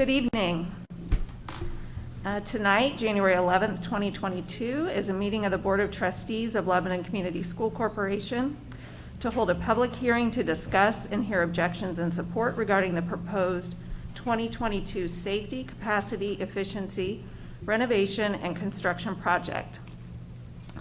Good evening. Tonight, January 11th, 2022, is a meeting of the Board of Trustees of Lebanon Community School Corporation to hold a public hearing to discuss and hear objections and support regarding the proposed 2022 safety, capacity, efficiency, renovation, and construction project.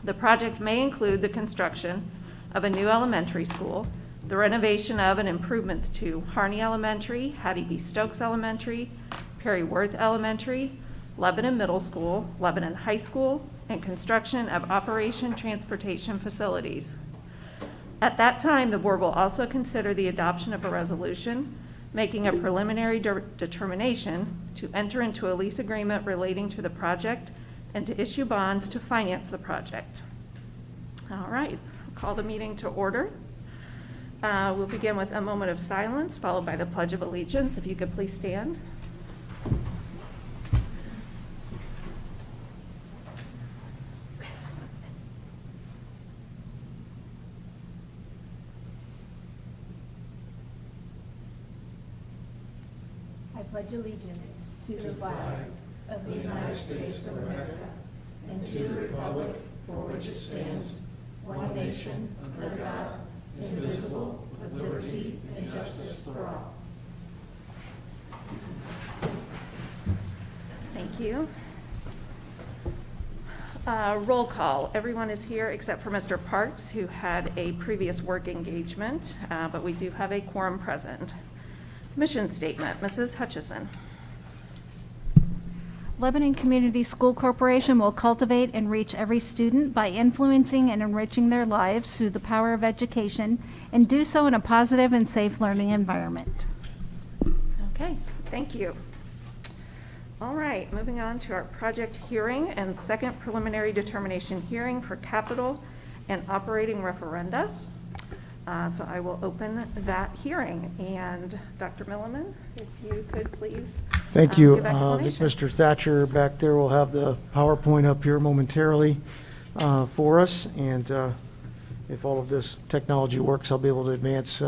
The project may include the construction of a new elementary school, the renovation of and improvements to Harney Elementary, Hattie B. Stokes Elementary, Perry Worth Elementary, Lebanon Middle School, Lebanon High School, and construction of operation transportation facilities. At that time, the board will also consider the adoption of a resolution making a preliminary determination to enter into a lease agreement relating to the project and to issue bonds to finance the project. All right, I'll call the meeting to order. We'll begin with a moment of silence followed by the Pledge of Allegiance. If you could please stand. I pledge allegiance to the flag of the United States of America and to the republic for which it stands, one nation, under God, indivisible, with liberty and justice for all. Thank you. Roll call. Everyone is here except for Mr. Parks, who had a previous work engagement, but we do have a quorum present. Mission statement, Mrs. Hutchison. Lebanon Community School Corporation will cultivate and reach every student by influencing and enriching their lives through the power of education, and do so in a positive and safe learning environment. Okay, thank you. All right, moving on to our project hearing and second preliminary determination hearing for capital and operating referenda. So I will open that hearing, and Dr. Milliman, if you could please. Thank you. Give explanation. Mr. Thatcher back there will have the PowerPoint up here momentarily for us, and if all of this technology works, I'll be able to advance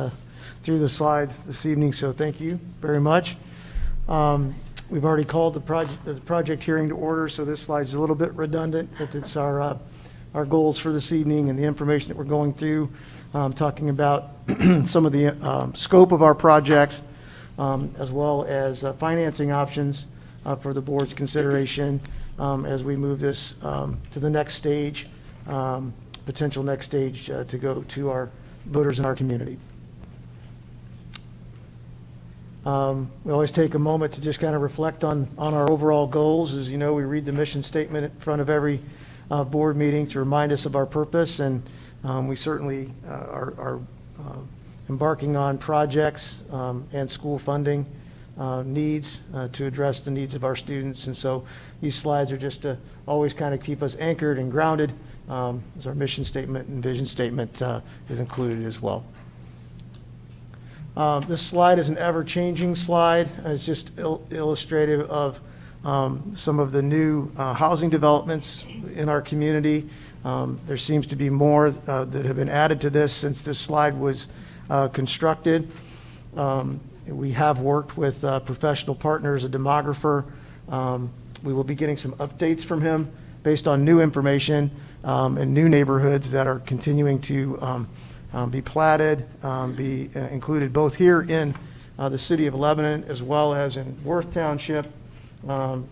through the slides this evening, so thank you very much. We've already called the project hearing to order, so this slide's a little bit redundant, but it's our goals for this evening and the information that we're going through. Talking about some of the scope of our projects, as well as financing options for the board's consideration as we move this to the next stage, potential next stage to go to our voters in our community. We always take a moment to just kind of reflect on our overall goals. As you know, we read the mission statement in front of every board meeting to remind us of our purpose, and we certainly are embarking on projects and school funding needs to address the needs of our students. And so these slides are just to always kind of keep us anchored and grounded as our mission statement and vision statement is included as well. This slide is an ever-changing slide. It's just illustrative of some of the new housing developments in our community. There seems to be more that have been added to this since this slide was constructed. We have worked with professional partners, a demographer. We will be getting some updates from him based on new information and new neighborhoods that are continuing to be platted, be included both here in the city of Lebanon as well as in Worth Township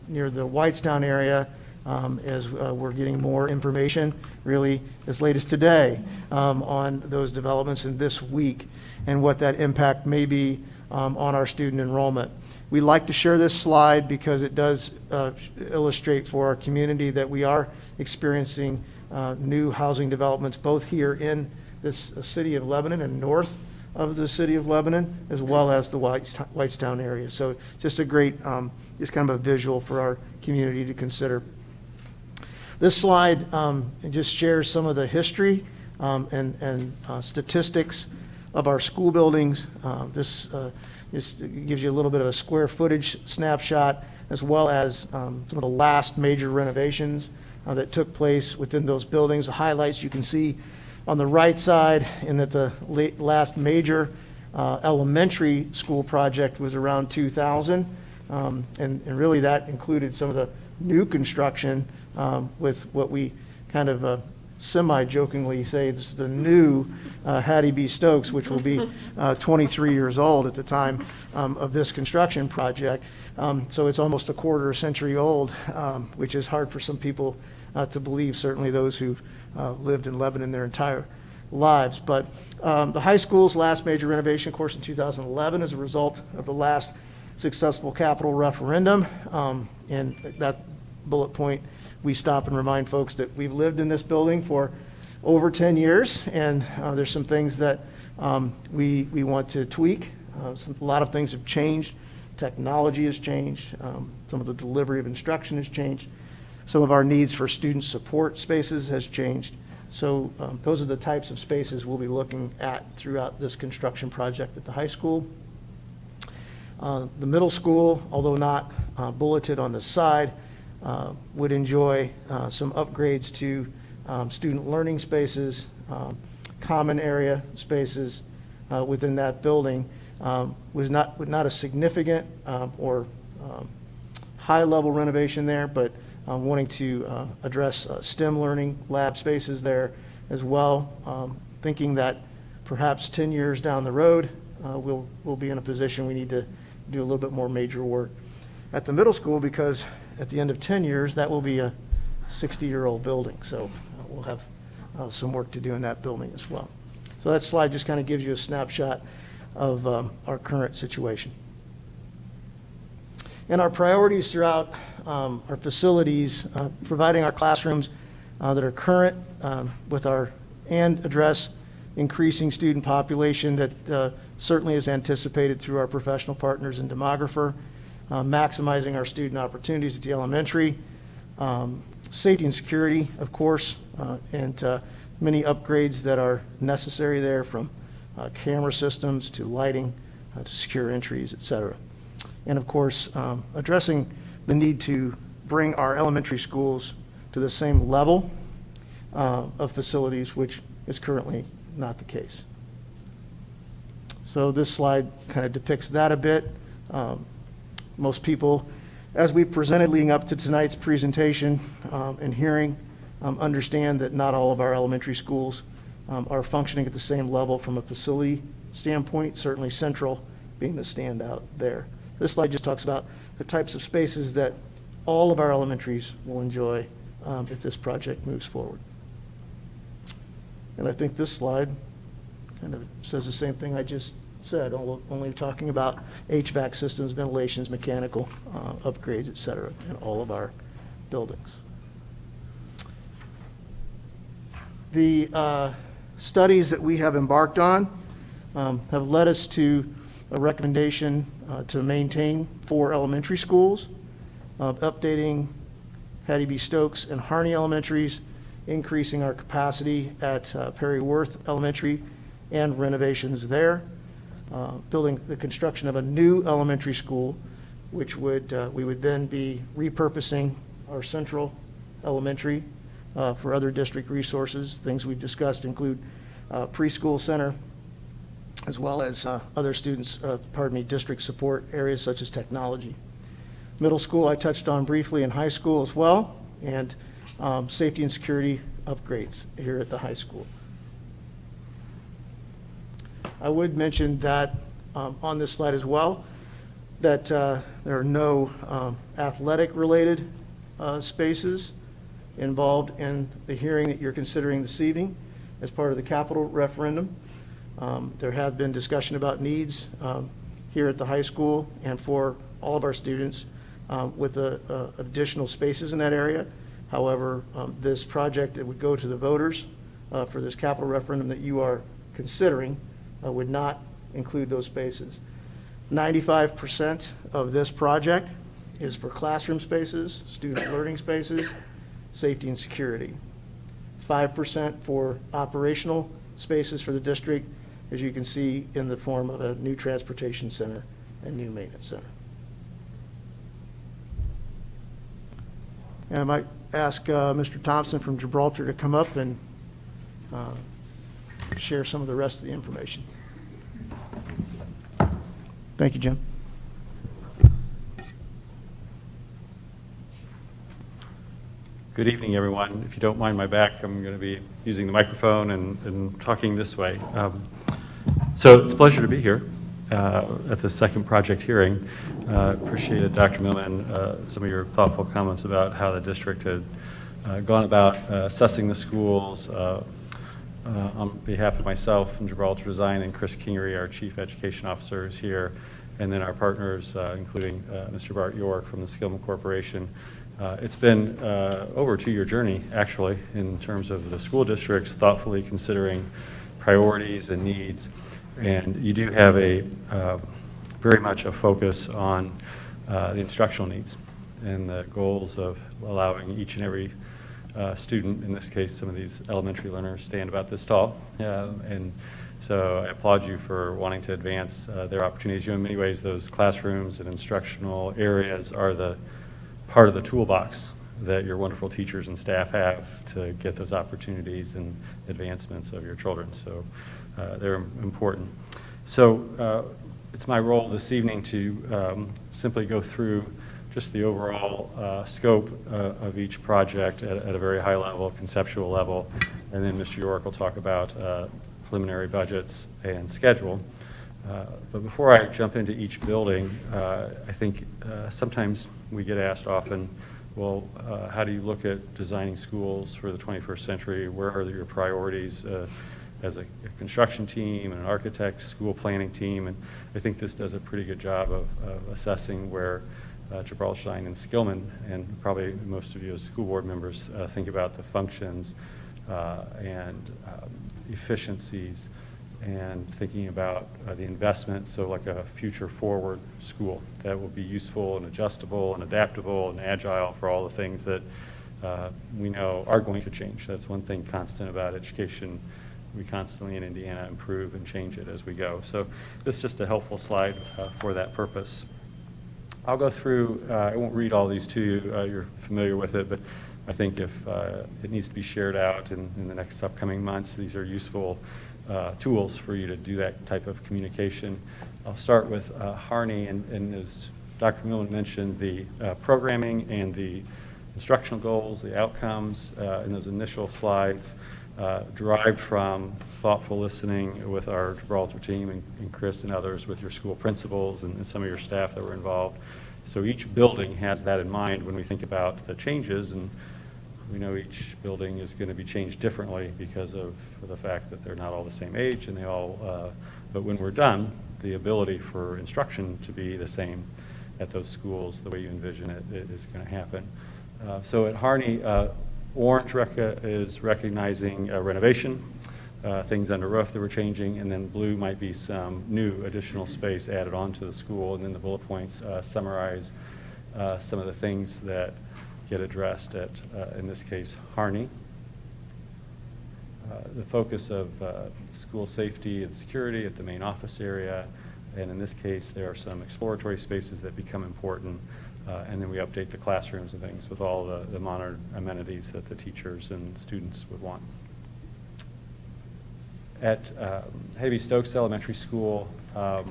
near the Whitestown area. As we're getting more information, really as late as today, on those developments in this week and what that impact may be on our student enrollment. We like to share this slide because it does illustrate for our community that we are experiencing new housing developments both here in this city of Lebanon and north of the city of Lebanon, as well as the Whitestown area. So just a great, just kind of a visual for our community to consider. This slide just shares some of the history and statistics of our school buildings. This gives you a little bit of a square footage snapshot, as well as some of the last major renovations that took place within those buildings. The highlights you can see on the right side, and that the last major elementary school project was around 2000. And really that included some of the new construction with what we kind of semi-jokingly say this is the new Hattie B. Stokes, which will be 23 years old at the time of this construction project. So it's almost a quarter century old, which is hard for some people to believe, certainly those who've lived in Lebanon their entire lives. But the high school's last major renovation, of course, in 2011 as a result of the last successful capital referendum. And that bullet point, we stop and remind folks that we've lived in this building for over 10 years, and there's some things that we want to tweak. A lot of things have changed. Technology has changed. Some of the delivery of instruction has changed. Some of our needs for student support spaces has changed. So those are the types of spaces we'll be looking at throughout this construction project at the high school. The middle school, although not bulleted on the side, would enjoy some upgrades to student learning spaces, common area spaces within that building. Was not a significant or high-level renovation there, but wanting to address STEM learning lab spaces there as well, thinking that perhaps 10 years down the road, we'll be in a position we need to do a little bit more major work at the middle school, because at the end of 10 years, that will be a 60-year-old building. So we'll have some work to do in that building as well. So that slide just kind of gives you a snapshot of our current situation. And our priorities throughout our facilities, providing our classrooms that are current with and address increasing student population that certainly is anticipated through our professional partners and demographer, maximizing our student opportunities at the elementary, safety and security, of course, and many upgrades that are necessary there, from camera systems to lighting to secure entries, et cetera. And of course, addressing the need to bring our elementary schools to the same level of facilities, which is currently not the case. So this slide kind of depicts that a bit. Most people, as we've presented leading up to tonight's presentation and hearing, understand that not all of our elementary schools are functioning at the same level from a facility standpoint, certainly Central being the standout there. This slide just talks about the types of spaces that all of our elementaries will enjoy if this project moves forward. And I think this slide kind of says the same thing I just said, only talking about HVAC systems, ventilations, mechanical upgrades, et cetera, in all of our buildings. The studies that we have embarked on have led us to a recommendation to maintain 4 elementary schools, updating Hattie B. Stokes and Harney Elementaries, increasing our capacity at Perry Worth Elementary and renovations there, building the construction of a new elementary school, which would we would then be repurposing our Central Elementary for other district resources. Things we've discussed include preschool center, as well as other students, district support areas such as technology. Middle school I touched on briefly, and high school as well, and safety and security upgrades here at the high school. I would mention that on this slide as well, that there are no athletic-related spaces involved in the hearing that you're considering this evening as part of the capital referendum. There have been discussion about needs here at the high school and for all of our students with additional spaces in that area. However, this project that would go to the voters for this capital referendum that you are considering would not include those spaces. 95% of this project is for classroom spaces, student learning spaces, safety and security. 5% for operational spaces for the district, as you can see, in the form of a new transportation center and new maintenance center. And I might ask Mr. Thompson from Gibraltar to come up and share some of the rest of the information. Thank you, Jim. Good evening, everyone. If you don't mind my back, I'm going to be using the microphone and talking this way. So it's a pleasure to be here at the second project hearing. Appreciated, Dr. Millman, some of your thoughtful comments about how the district had gone about assessing the schools. On behalf of myself from Gibraltar Design and Chris Kingery, our Chief Education Officer, is here, and then our partners, including Mr. Bart York from the Skillman Corporation. It's been over a 2-year journey, actually, in terms of the school districts thoughtfully considering priorities and needs. And you do have a very much a focus on the instructional needs and the goals of allowing each and every student, in this case, some of these elementary learners, stand about this tall. And so I applaud you for wanting to advance their opportunities. In many ways, those classrooms and instructional areas are the part of the toolbox that your wonderful teachers and staff have to get those opportunities and advancements of your children. So they're important. So it's my role this evening to simply go through just the overall scope of each project at a very high level, conceptual level, and then Mr. York will talk about preliminary budgets and schedule. But before I jump into each building, I think sometimes we get asked often, well, how do you look at designing schools for the 21st century? Where are your priorities as a construction team and an architect, school planning team? And I think this does a pretty good job of assessing where Gibraltar Design and Skillman, and probably most of you as school board members, think about the functions and efficiencies, and thinking about the investment, so like a future forward school that will be useful and adjustable and adaptable and agile for all the things that we know are going to change. That's one thing constant about education. We constantly in Indiana improve and change it as we go. So this is just a helpful slide for that purpose. I'll go through, I won't read all these to you, you're familiar with it, but I think if it needs to be shared out in the next upcoming months, these are useful tools for you to do that type of communication. I'll start with Harney, and as Dr. Millman mentioned, the programming and the instructional goals, the outcomes in those initial slides derived from thoughtful listening with our Gibraltar team and Chris and others with your school principals and some of your staff that were involved. So each building has that in mind when we think about the changes, and we know each building is going to be changed differently because of the fact that they're not all the same age, and they all, but when we're done, the ability for instruction to be the same at those schools, the way you envision it, is going to happen. So at Harney, orange is recognizing renovation, things under roof that we're changing, and then blue might be some new additional space added onto the school, and then the bullet points summarize some of the things that get addressed at, in this case, Harney. The focus of school safety and security at the main office area, and in this case, there are some exploratory spaces that become important, and then we update the classrooms and things with all the modern amenities that the teachers and students would want. At Heavy Stokes Elementary School, a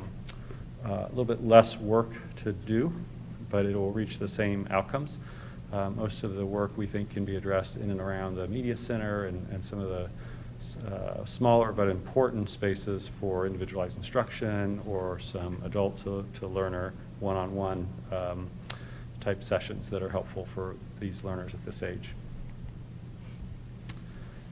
little bit less work to do, but it will reach the same outcomes. Most of the work we think can be addressed in and around the media center and some of the smaller but important spaces for individualized instruction or some adult to learner one-on-one type sessions that are helpful for these learners at this age.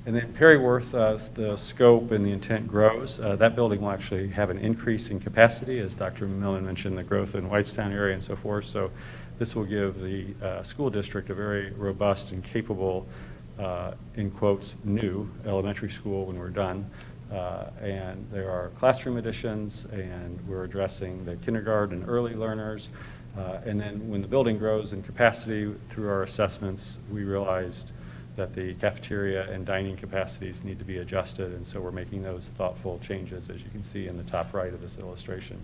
And then Perryworth, the scope and the intent grows. That building will actually have an increase in capacity, as Dr. Millman mentioned, the growth in Whitestown area and so forth. So this will give the school district a very robust and capable, in quotes, new elementary school when we're done. And there are classroom additions, and we're addressing the kindergarten and early learners. And then when the building grows in capacity through our assessments, we realized that the cafeteria and dining capacities need to be adjusted, and so we're making those thoughtful changes, as you can see in the top right of this illustration.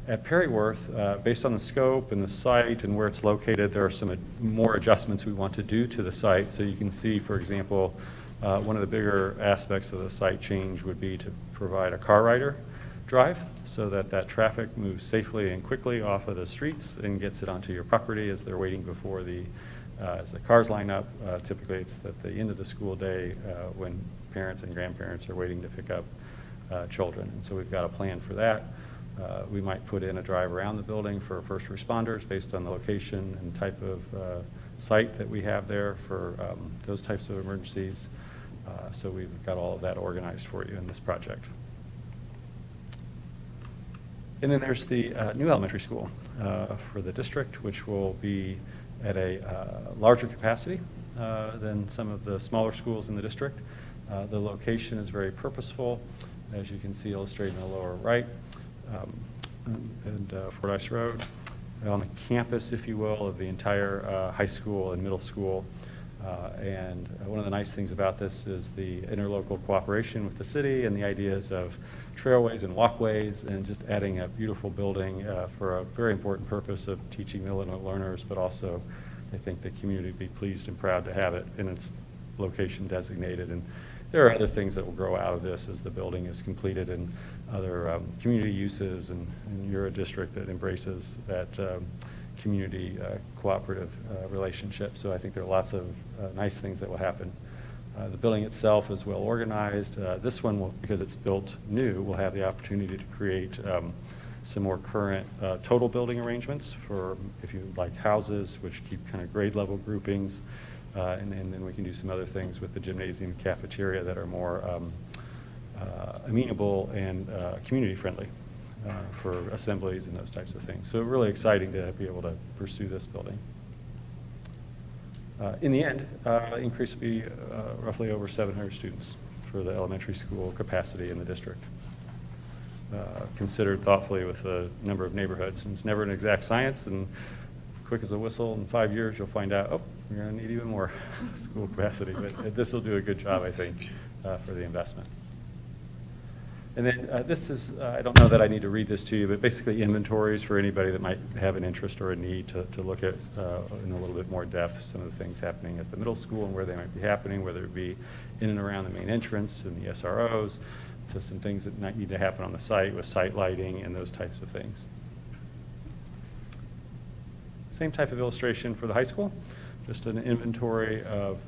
At Perryworth, based on the scope and the site and where it's located, there are some more adjustments we want to do to the site. So you can see, for example, one of the bigger aspects of the site change would be to provide a car rider drive so that that traffic moves safely and quickly off of the streets and gets it onto your property as they're waiting before as the cars line up. Typically, it's at the end of the school day when parents and grandparents are waiting to pick up children. And so we've got a plan for that. We might put in a drive around the building for first responders based on the location and type of site that we have there for those types of emergencies. So we've got all of that organized for you in this project. And then there's the new elementary school for the district, which will be at a larger capacity than some of the smaller schools in the district. The location is very purposeful, as you can see illustrated in the lower right, and Fordyce Road, on the campus, if you will, of the entire high school and middle school. And one of the nice things about this is the interlocal cooperation with the city and the ideas of trailways and walkways and just adding a beautiful building for a very important purpose of teaching Illinois learners, but also I think the community would be pleased and proud to have it in its location designated. And there are other things that will grow out of this as the building is completed and other community uses, and you're a district that embraces that community cooperative relationship. So I think there are lots of nice things that will happen. The building itself is well organized. This one, because it's built new, will have the opportunity to create some more current total building arrangements for if you like houses, which keep kind of grade level groupings. And then we can do some other things with the gymnasium and cafeteria that are more amenable and community friendly for assemblies and those types of things. So really exciting to be able to pursue this building. In the end, increase will be roughly over 700 students for the elementary school capacity in the district. Considered thoughtfully with the number of neighborhoods. And it's never an exact science, and quick as a whistle, in 5 years you'll find out, oh, we're going to need even more school capacity. But this will do a good job, I think, for the investment. And then this is, I don't know that I need to read this to you, but basically inventories for anybody that might have an interest or a need to look at in a little bit more depth some of the things happening at the middle school and where they might be happening, whether it be in and around the main entrance and the SROs, to some things that might need to happen on the site with site lighting and those types of things. Same type of illustration for the high school, just an inventory of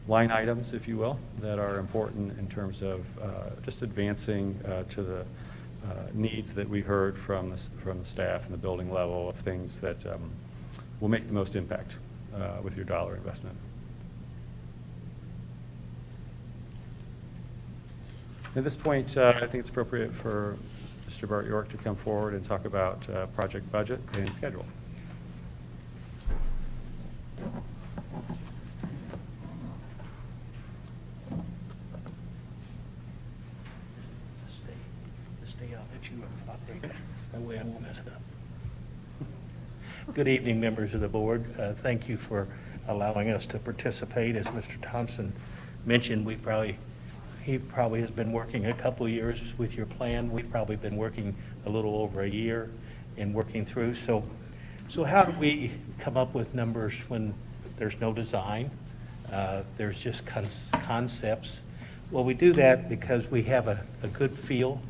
line items, if you will, that are important in terms of just advancing to the needs that we heard from the staff and the building level of things that will make the most impact with your dollar investment. At this point, I think it's appropriate for Mr. Bart York to come forward and talk about project budget and schedule. Stay out that you operate. That way I won't mess it up. Good evening, members of the board. Thank you for allowing us to participate. As Mr. Thompson mentioned, he probably has been working a couple of years with your plan. We've probably been working a little over a year in working through. So how do we come up with numbers when there's no design? There's just concepts. Well, we do that because we have a good feel,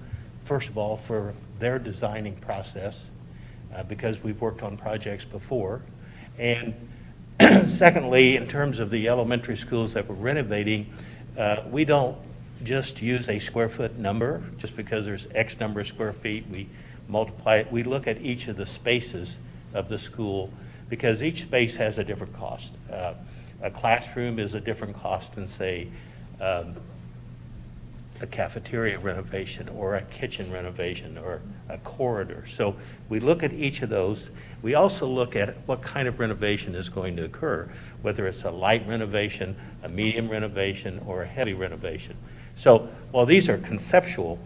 first of all, for their designing process, because we've worked on projects before. And secondly, in terms of the elementary schools that we're renovating, we don't just use a square foot number. Just because there's X number of square feet, we multiply it. We look at each of the spaces of the school because each space has a different cost. A classroom is a different cost than, say, a cafeteria renovation or a kitchen renovation or a corridor. So we look at each of those. We also look at what kind of renovation is going to occur, whether it's a light renovation, a medium renovation, or a heavy renovation. So while these are conceptual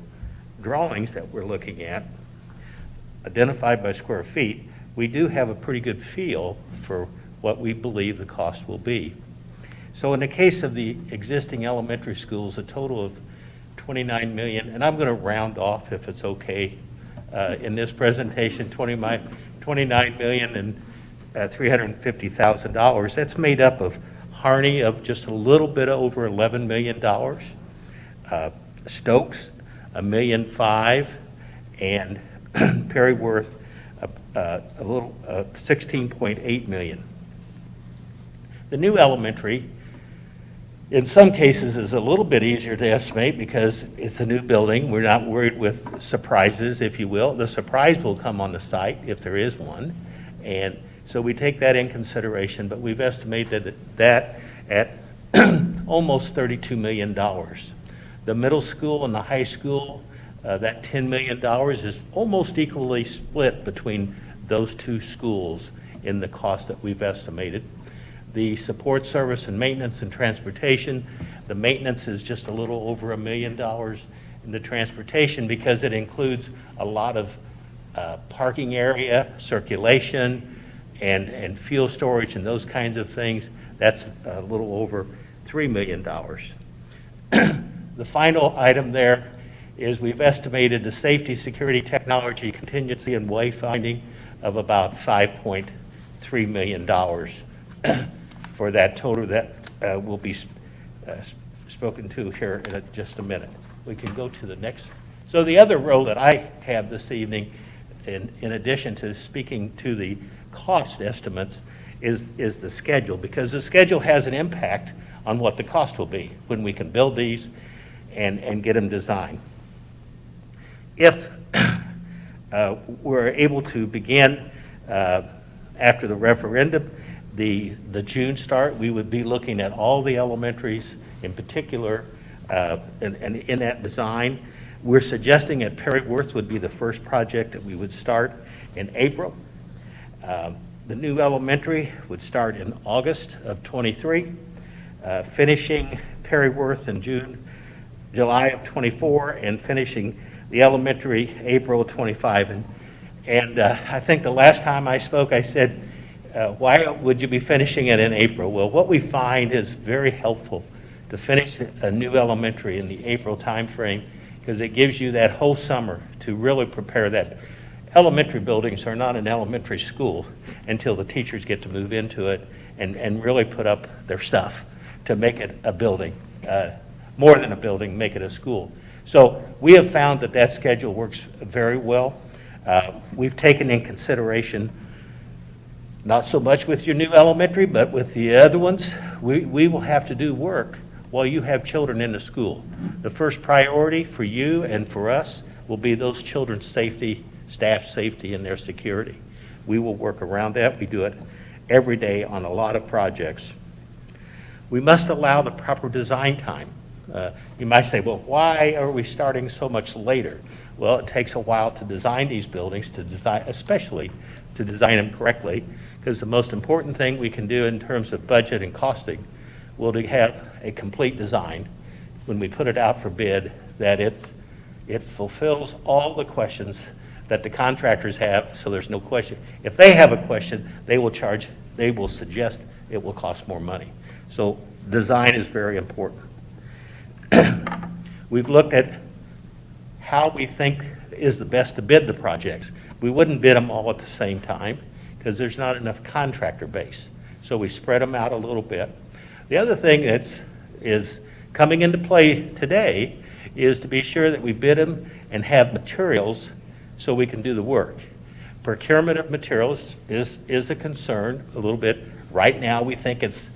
drawings that we're looking at, identified by square feet, we do have a pretty good feel for what we believe the cost will be. So in the case of the existing elementary schools, a total of $29 million, and I'm going to round off if it's okay in this presentation, $29 million and $350,000. That's made up of Harney of just a little bit over $11 million, Stokes $1.5 million, and Perry Worth a little 16.8 million. The new elementary, in some cases, is a little bit easier to estimate because it's a new building. We're not worried with surprises, if you will. The surprise will come on the site if there is one, and so we take that in consideration. But we've estimated that at almost $32 million. The middle school and the high school, that $10 million is almost equally split between those two schools in the cost that we've estimated. The support service and maintenance and transportation, the maintenance is just a little over $1 million. In the transportation, because it includes a lot of parking area, circulation, and fuel storage and those kinds of things, that's a little over $3 million. The final item there is we've estimated the safety, security, technology, contingency, and wayfinding of about $5.3 million for that total that will be spoken to here in just a minute. We can go to the next. So the other row that I have this evening, in addition to speaking to the cost estimates, is the schedule, because the schedule has an impact on what the cost will be when we can build these and get them designed. If we're able to begin after the referendum, the June start, we would be looking at all the elementaries in particular, and in that design. We're suggesting that Perry Worth would be the first project that we would start in April. The new elementary would start in August of '23, finishing Perry Worth in July of '24, and finishing the elementary April of '25. And I think the last time I spoke, I said, why would you be finishing it in April? Well, what we find is very helpful to finish a new elementary in the April timeframe, because it gives you that whole summer to really prepare that. Elementary buildings are not an elementary school until the teachers get to move into it and really put up their stuff to make it a building, more than a building, make it a school. So we have found that that schedule works very well. We've taken in consideration, not so much with your new elementary, but with the other ones, we will have to do work while you have children in the school. The first priority for you and for us will be those children's safety, staff safety, and their security. We will work around that. We do it every day on a lot of projects. We must allow the proper design time. You might say, well, why are we starting so much later? Well, it takes a while to design these buildings, especially to design them correctly, because the most important thing we can do in terms of budget and costing will to have a complete design when we put it out for bid, that it fulfills all the questions that the contractors have, so there's no question. If they have a question, they will suggest it will cost more money. So design is very important. We've looked at how we think is the best to bid the projects. We wouldn't bid them all at the same time because there's not enough contractor base. So we spread them out a little bit. The other thing that is coming into play today is to be sure that we bid them and have materials so we can do the work. Procurement of materials is a concern a little bit. Right now, we think it's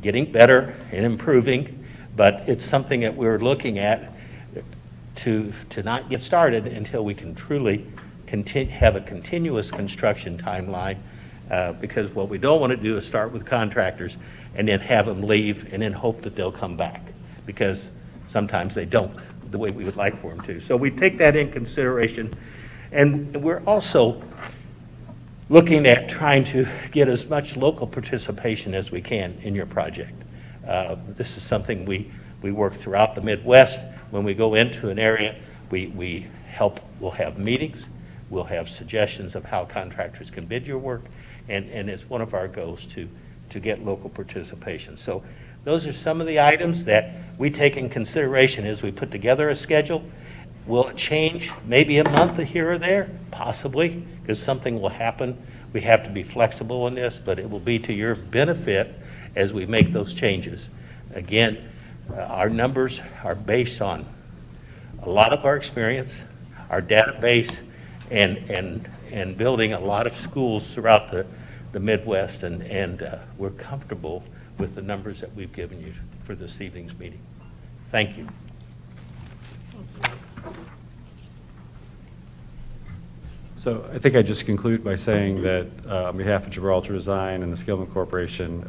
getting better and improving, but it's something that we're looking at to not get started until we can truly have a continuous construction timeline, because what we don't want to do is start with contractors and then have them leave and then hope that they'll come back, because sometimes they don't the way we would like for them to. So we take that in consideration, and we're also looking at trying to get as much local participation as we can in your project. This is something we work throughout the Midwest. When we go into an area, we'll have meetings, we'll have suggestions of how contractors can bid your work, and it's one of our goals to get local participation. So those are some of the items that we take in consideration as we put together a schedule. Will it change maybe a month here or there? Possibly, because something will happen. We have to be flexible in this, but it will be to your benefit as we make those changes. Again, our numbers are based on a lot of our experience, our database, and building a lot of schools throughout the Midwest, and we're comfortable with the numbers that we've given you for this evening's meeting. Thank you. So I think I just conclude by saying that on behalf of Gibraltar Design and the Skillman Corporation,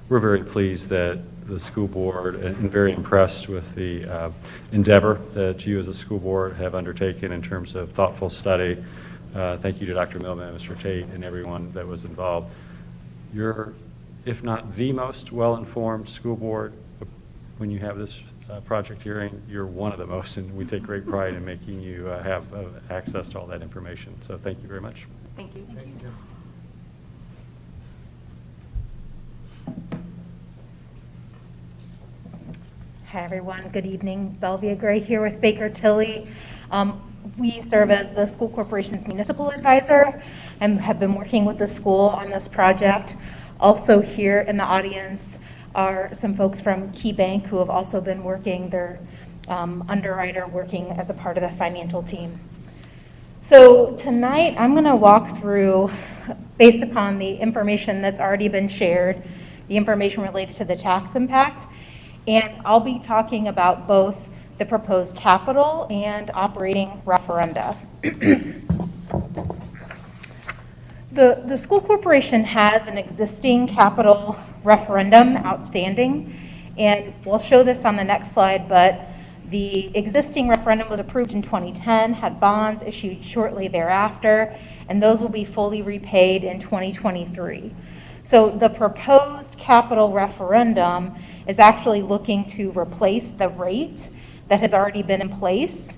we're very pleased that the school board, and very impressed with the endeavor that you as a school board have undertaken in terms of thoughtful study. Thank you to Dr. Millman, Mr. Tate, and everyone that was involved. You're, if not the most well-informed school board, when you have this project hearing, you're one of the most, and we take great pride in making you have access to all that information. So thank you very much. Thank you. Hi, everyone. Good evening. Belvia Gray here with Baker Tilly. We serve as the school corporation's municipal advisor and have been working with the school on this project. Also here in the audience are some folks from Key Bank who have also been working, their underwriter working as a part of the financial team. So tonight I'm going to walk through, based upon the information that's already been shared, the information related to the tax impact, and I'll be talking about both the proposed capital and operating referenda. The school corporation has an existing capital referendum outstanding, and we'll show this on the next slide, but the existing referendum was approved in 2010, had bonds issued shortly thereafter, and those will be fully repaid in 2023. So the proposed capital referendum is actually looking to replace the rate that has already been in place.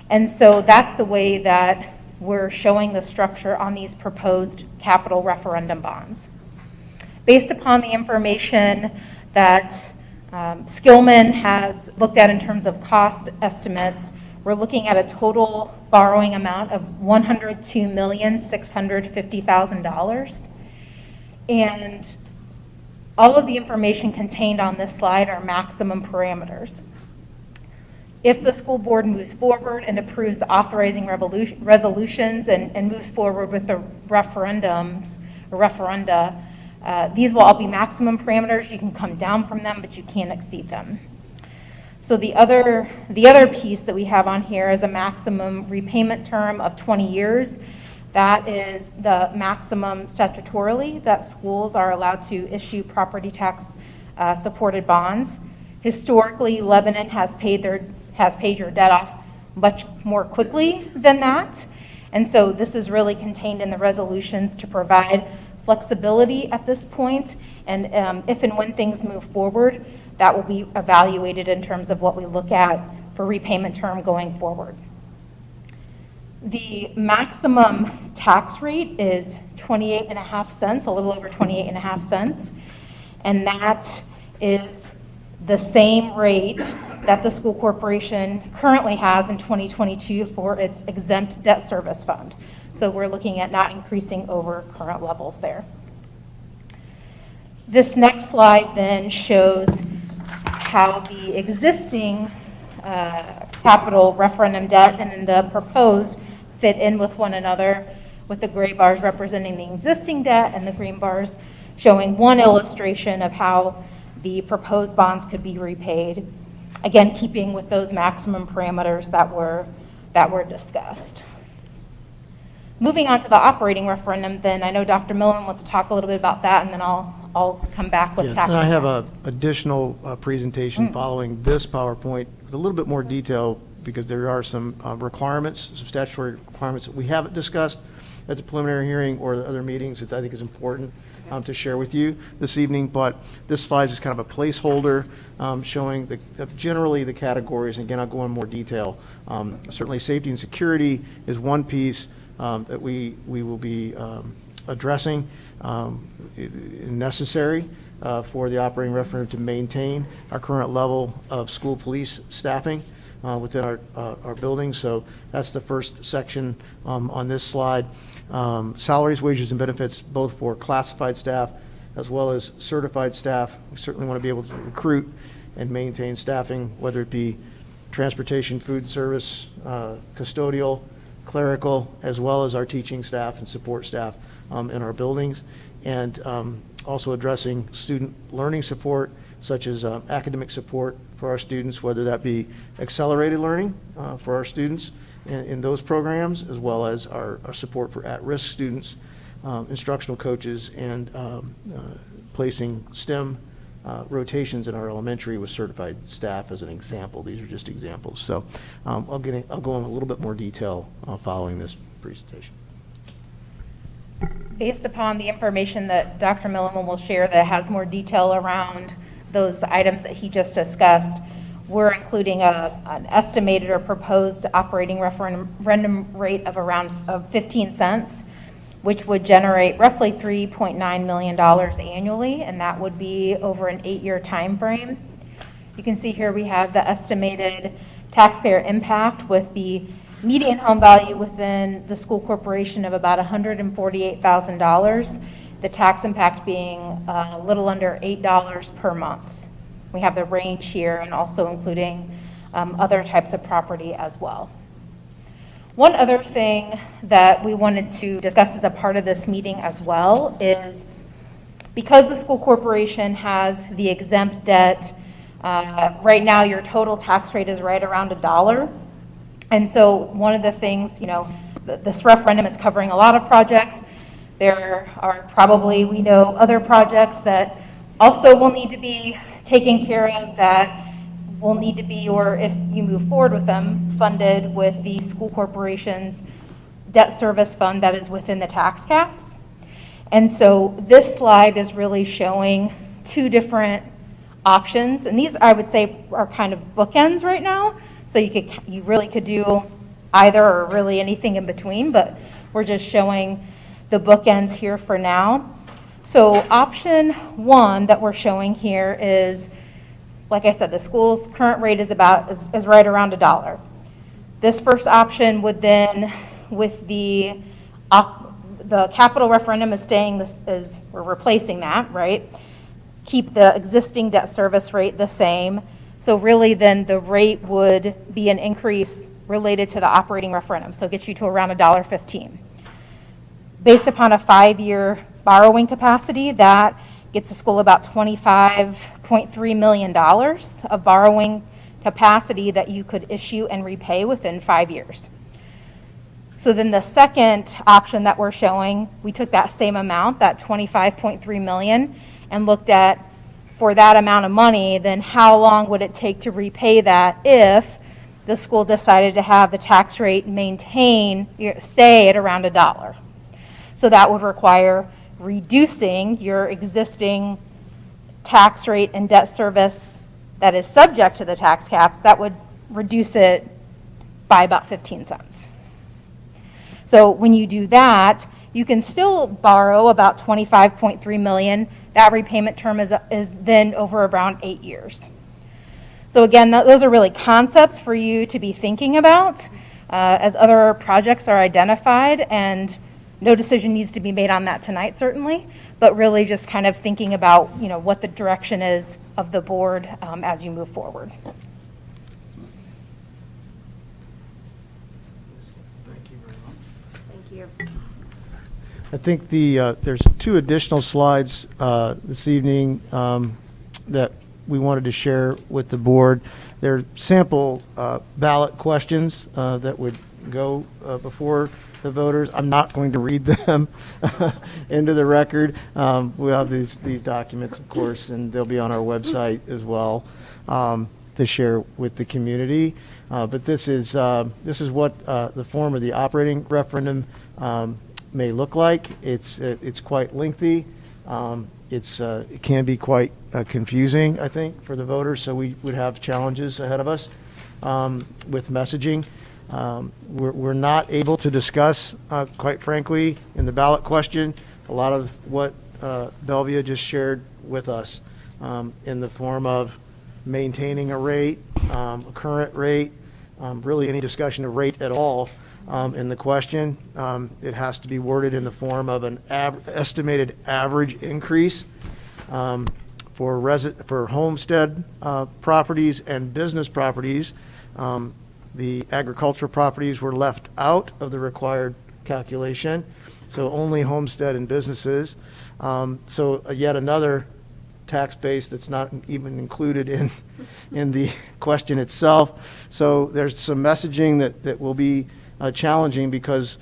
And so that's the way that we're showing the structure on these proposed capital referendum bonds. Based upon the information that Skillman has looked at in terms of cost estimates, we're looking at a total borrowing amount of $102,650,000. And all of the information contained on this slide are maximum parameters. If the school board moves forward and approves the authorizing resolutions and moves forward with the referendums or referenda, these will all be maximum parameters. You can come down from them, but you can't exceed them. So the other piece that we have on here is a maximum repayment term of 20 years. That is the maximum statutorily that schools are allowed to issue property tax supported bonds. Historically, Lebanon has paid your debt off much more quickly than that. And so this is really contained in the resolutions to provide flexibility at this point. And if and when things move forward, that will be evaluated in terms of what we look at for repayment term going forward. The maximum tax rate is 28.5 cents, a little over 28.5 cents. And that is the same rate that the school corporation currently has in 2022 for its exempt debt service fund. So we're looking at not increasing over current levels there. This next slide then shows how the existing capital referendum debt and then the proposed fit in with one another, with the gray bars representing the existing debt and the green bars showing one illustration of how the proposed bonds could be repaid. Again, keeping with those maximum parameters that were discussed. Moving on to the operating referendum, then I know Dr. Millen wants to talk a little bit about that, and then I'll come back with Yeah, tax. and I have an additional presentation following this PowerPoint with a little bit more detail, because there are some requirements, some statutory requirements that we haven't discussed at the preliminary hearing or the other meetings that I think is important to share with you this evening. But this slide is kind of a placeholder showing generally the categories. And again, I'll go in more detail. Certainly safety and security is one piece that we will be addressing necessary for the operating referendum to maintain our current level of school police staffing within our buildings. So that's the first section on this slide. Salaries, wages, and benefits, both for classified staff as well as certified staff. We certainly want to be able to recruit and maintain staffing, whether it be transportation, food service, custodial, clerical, as well as our teaching staff and support staff in our buildings, and also addressing student learning support, such as academic support for our students, whether that be accelerated learning for our students in those programs, as well as our support for at-risk students, instructional coaches, and placing STEM rotations in our elementary with certified staff as an example. These are just examples. So I'll go in a little bit more detail following this presentation. Based upon the information that Dr. Milliman will share that has more detail around those items that he just discussed, we're including an estimated or proposed operating referendum rate of around 15 cents, which would generate roughly $3.9 million annually, and that would be over an 8-year time frame. You can see here we have the estimated taxpayer impact with the median home value within the school corporation of about $148,000, the tax impact being a little under $8 per month. We have the range here and also including other types of property as well. One other thing that we wanted to discuss as a part of this meeting as well is because the school corporation has the exempt debt, right now your total tax rate is right around $1. And so one of the things, this referendum is covering a lot of projects. There are probably, we know, other projects that also will need to be taken care of that will need to be, or if you move forward with them, funded with the school corporation's debt service fund that is within the tax caps. And so this slide is really showing two different options, and these I would say are kind of bookends right now. So you really could do either or really anything in between, but we're just showing the bookends here for now. So option one that we're showing here is, like I said, the school's current rate is right around $1. This first option would then, with the capital referendum is staying, we're replacing that, right? Keep the existing debt service rate the same. So really then the rate would be an increase related to the operating referendum. So it gets you to around $1.15. Based upon a 5-year borrowing capacity, that gets the school about $25.3 million of borrowing capacity that you could issue and repay within 5 years. So then the second option that we're showing, we took that same amount, that $25.3 million, and looked at, for that amount of money, then how long would it take to repay that if the school decided to have the tax rate stay at around $1? So that would require reducing your existing tax rate and debt service that is subject to the tax caps. That would reduce it by about 15 cents. So when you do that, you can still borrow about $25.3 million. That repayment term is then over around 8 years. So again, those are really concepts for you to be thinking about as other projects are identified, and no decision needs to be made on that tonight, certainly, but really just kind of thinking about, what the direction is of the board as you move forward. Thank you very much. Thank you. I think there's 2 additional slides this evening that we wanted to share with the board. They're sample ballot questions that would go before the voters. I'm not going to read them into the record. We have these documents, of course, and they'll be on our website as well to share with the community. But this is what the form of the operating referendum may look like. It's quite lengthy. It can be quite confusing, I think, for the voters. So we would have challenges ahead of us with messaging. We're not able to discuss, quite frankly, in the ballot question, a lot of what Belvia just shared with us in the form of maintaining a rate, a current rate, really any discussion of rate at all in the question. It has to be worded in the form of an estimated average increase for homestead properties and business properties. The agricultural properties were left out of the required calculation, so only homestead and businesses. So yet another tax base that's not even included in the question itself. So there's some messaging that will be challenging because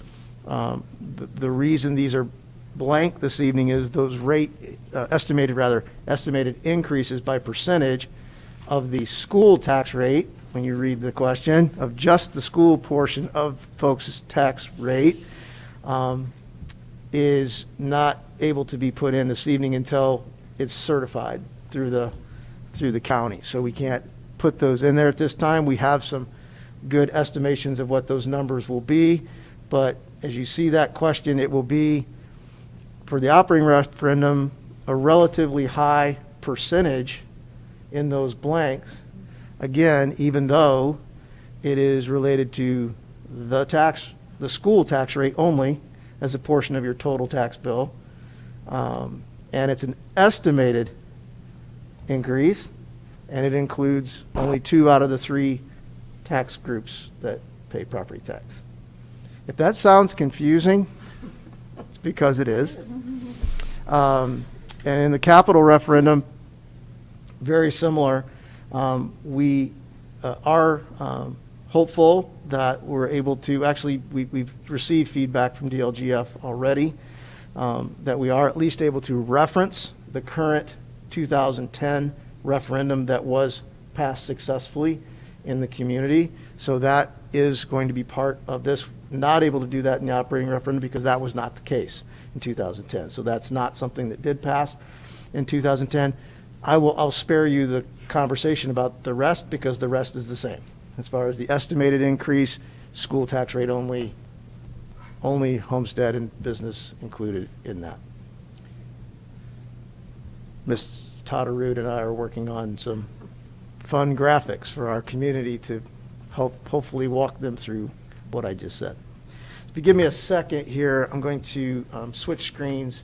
the reason these are blank this evening is those estimated increases by percentage of the school tax rate, when you read the question, of just the school portion of folks' tax rate, is not able to be put in this evening until it's certified through the county. So we can't put those in there at this time. We have some good estimations of what those numbers will be, but as you see that question, it will be, for the operating referendum, a relatively high percentage in those blanks. Again, even though it is related to the school tax rate only as a portion of your total tax bill, and it's an estimated increase, and it includes only 2 out of the 3 tax groups that pay property tax. If that sounds confusing, it's because it is. And in the capital referendum, very similar. We are hopeful that we're able to, actually, we've received feedback from DLGF already, that we are at least able to reference the current 2010 referendum that was passed successfully in the community. So that is going to be part of this. Not able to do that in the operating referendum because that was not the case in 2010. So that's not something that did pass in 2010. I'll spare you the conversation about the rest because the rest is the same. As far as the estimated increase, school tax rate only homestead and business included in that. Ms. Todderud and I are working on some fun graphics for our community to hopefully walk them through what I just said. If you give me a second here, I'm going to switch screens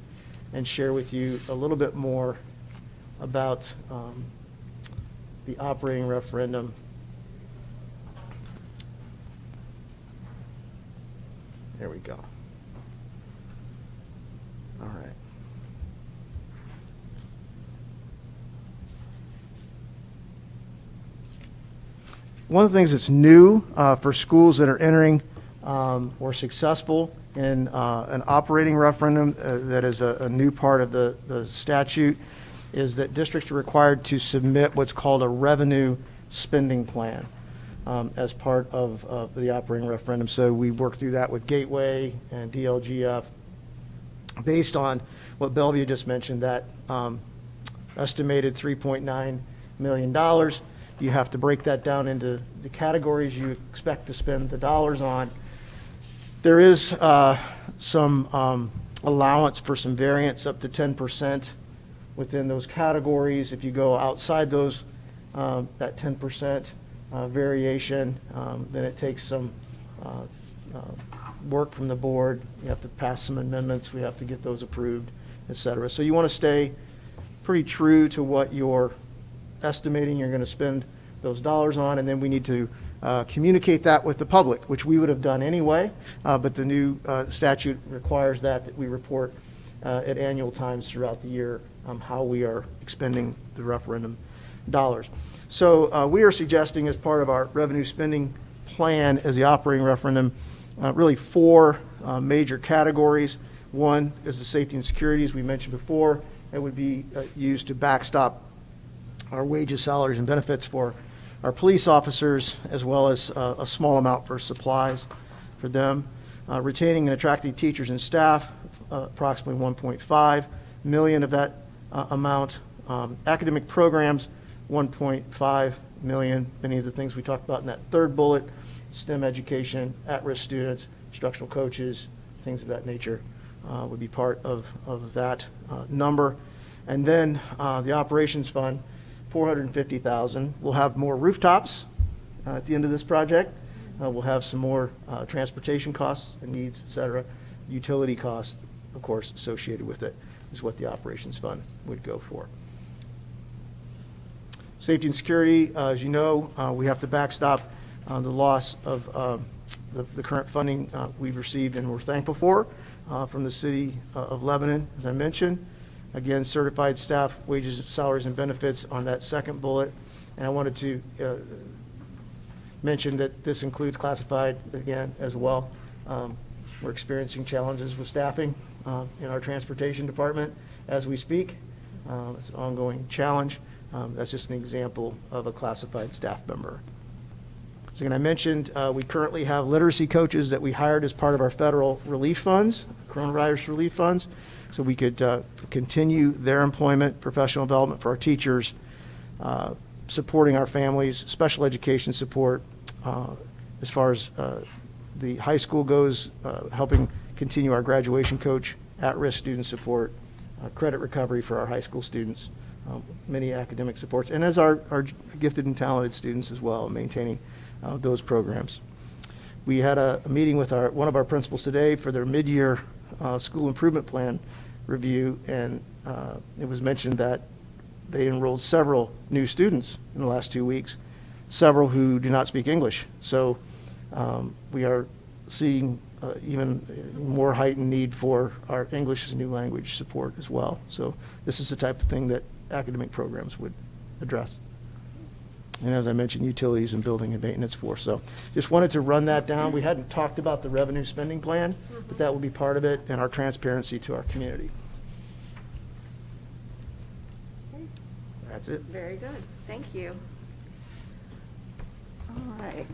and share with you a little bit more about the operating referendum. There we go. All right. One of the things that's new for schools that are entering or successful in an operating referendum that is a new part of the statute is that districts are required to submit what's called a revenue spending plan as part of the operating referendum. So we worked through that with Gateway and DLGF based on what Bellevue just mentioned, that estimated $3.9 million. You have to break that down into the categories you expect to spend the dollars on. There is some allowance for some variance up to 10% within those categories. If you go outside those, that 10% variation, then it takes some work from the board. You have to pass some amendments. We have to get those approved, et cetera. So you want to stay pretty true to what you're estimating you're going to spend those dollars on, and then we need to communicate that with the public, which we would have done anyway, but the new statute requires that we report at annual times throughout the year how we are expending the referendum dollars. So we are suggesting, as part of our revenue spending plan as the operating referendum, really 4 major categories. One is the safety and security, as we mentioned before. It would be used to backstop our wages, salaries, and benefits for our police officers, as well as a small amount for supplies for them. Retaining and attracting teachers and staff, approximately $1.5 million of that amount. Academic programs, $1.5 million. Many of the things we talked about in that third bullet, STEM education, at-risk students, instructional coaches, things of that nature would be part of that number. And then the operations fund, $450,000. We'll have more rooftops at the end of this project. We'll have some more transportation costs and needs, et cetera. Utility costs, of course, associated with it is what the operations fund would go for. Safety and security, as you know, we have to backstop the loss of the current funding we've received and we're thankful for from the city of Lebanon, as I mentioned. Again, certified staff wages, salaries, and benefits on that second bullet. And I wanted to mention that this includes classified, again, as well. We're experiencing challenges with staffing in our transportation department as we speak. It's an ongoing challenge. That's just an example of a classified staff member. So again, I mentioned we currently have literacy coaches that we hired as part of our federal relief funds, coronavirus relief funds, so we could continue their employment, professional development for our teachers, supporting our families, special education support, as far as the high school goes, helping continue our graduation coach, at-risk student support, credit recovery for our high school students, many academic supports, and as our gifted and talented students as well, maintaining those programs. We had a meeting with one of our principals today for their mid-year school improvement plan review, and it was mentioned that they enrolled several new students in the last 2 weeks, several who do not speak English. So we are seeing even more heightened need for our English as a new language support as well. So this is the type of thing that academic programs would address. And as I mentioned, utilities and building and maintenance for. So just wanted to run that down. We hadn't talked about the revenue spending plan, but that will be part of it and our transparency to our community. That's it. Very good. Thank you. All right.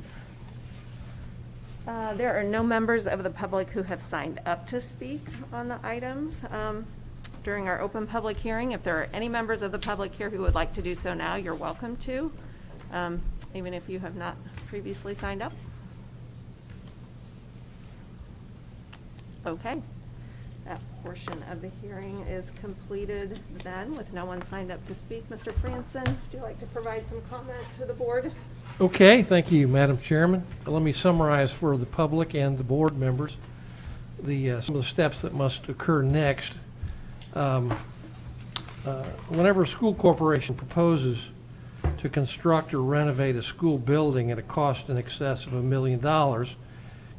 There are no members of the public who have signed up to speak on the items during our open public hearing. If there are any members of the public here who would like to do so now, you're welcome to, even if you have not previously signed up. Okay. That portion of the hearing is completed then, with no one signed up to speak. Mr. Franson, would you like to provide some comment to the board? Okay, thank you, Madam Chairman. Let me summarize for the public and the board members some of the steps that must occur next. Whenever a school corporation proposes to construct or renovate a school building at a cost in excess of $1 million,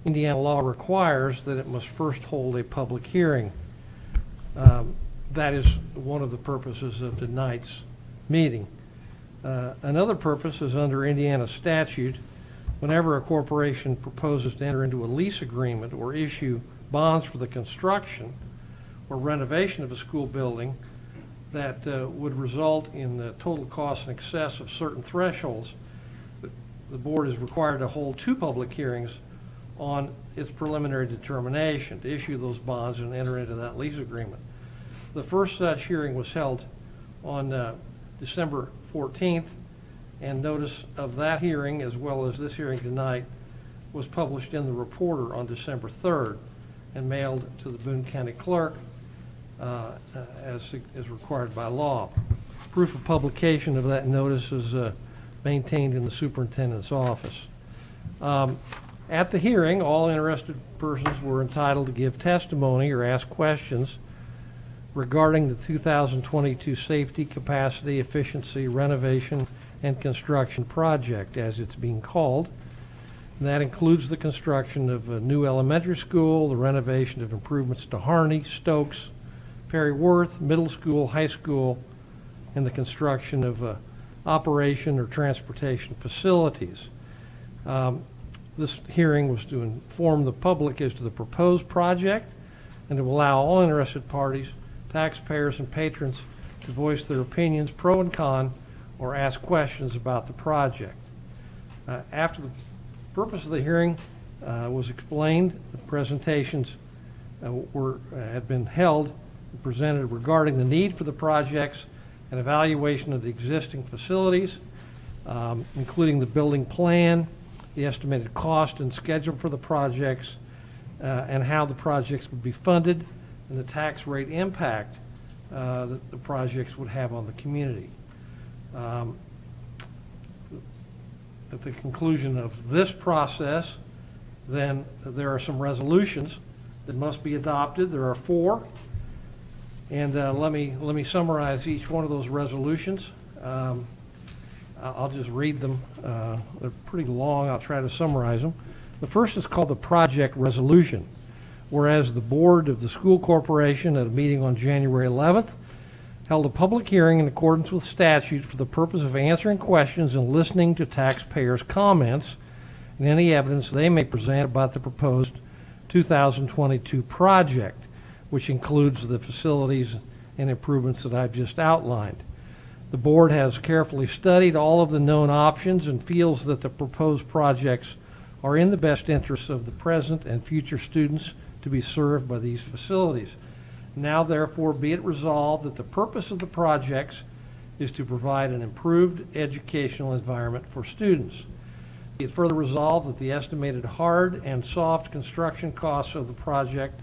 Indiana law requires that it must first hold a public hearing. That is one of the purposes of tonight's meeting. Another purpose is under Indiana statute. Whenever a corporation proposes to enter into a lease agreement or issue bonds for the construction or renovation of a school building that would result in the total cost in excess of certain thresholds, the board is required to hold 2 public hearings on its preliminary determination to issue those bonds and enter into that lease agreement. The first such hearing was held on December 14th, and notice of that hearing, as well as this hearing tonight, was published in the Reporter on December 3rd and mailed to the Boone County Clerk as required by law. Proof of publication of that notice is maintained in the superintendent's office. At the hearing, all interested persons were entitled to give testimony or ask questions regarding the 2022 safety, capacity, efficiency, renovation, and construction project, as it's being called. And that includes the construction of a new elementary school, the renovation of improvements to Harney, Stokes, Perry Worth, middle school, high school, and the construction of operation or transportation facilities. This hearing was to inform the public as to the proposed project and to allow all interested parties, taxpayers, and patrons to voice their opinions, pro and con, or ask questions about the project. After the purpose of the hearing was explained, the presentations had been held and presented regarding the need for the projects and evaluation of the existing facilities, including the building plan, the estimated cost and schedule for the projects, and how the projects would be funded, and the tax rate impact that the projects would have on the community. At the conclusion of this process, then there are some resolutions that must be adopted. There are 4, and let me summarize each one of those resolutions. I'll just read them. They're pretty long. I'll try to summarize them. The first is called the project resolution. Whereas the board of the school corporation at a meeting on January 11th held a public hearing in accordance with statute for the purpose of answering questions and listening to taxpayers' comments and any evidence they may present about the proposed 2022 project, which includes the facilities and improvements that I've just outlined. The board has carefully studied all of the known options and feels that the proposed projects are in the best interests of the present and future students to be served by these facilities. Now, therefore, be it resolved that the purpose of the projects is to provide an improved educational environment for students. Be it further resolved that the estimated hard and soft construction costs of the project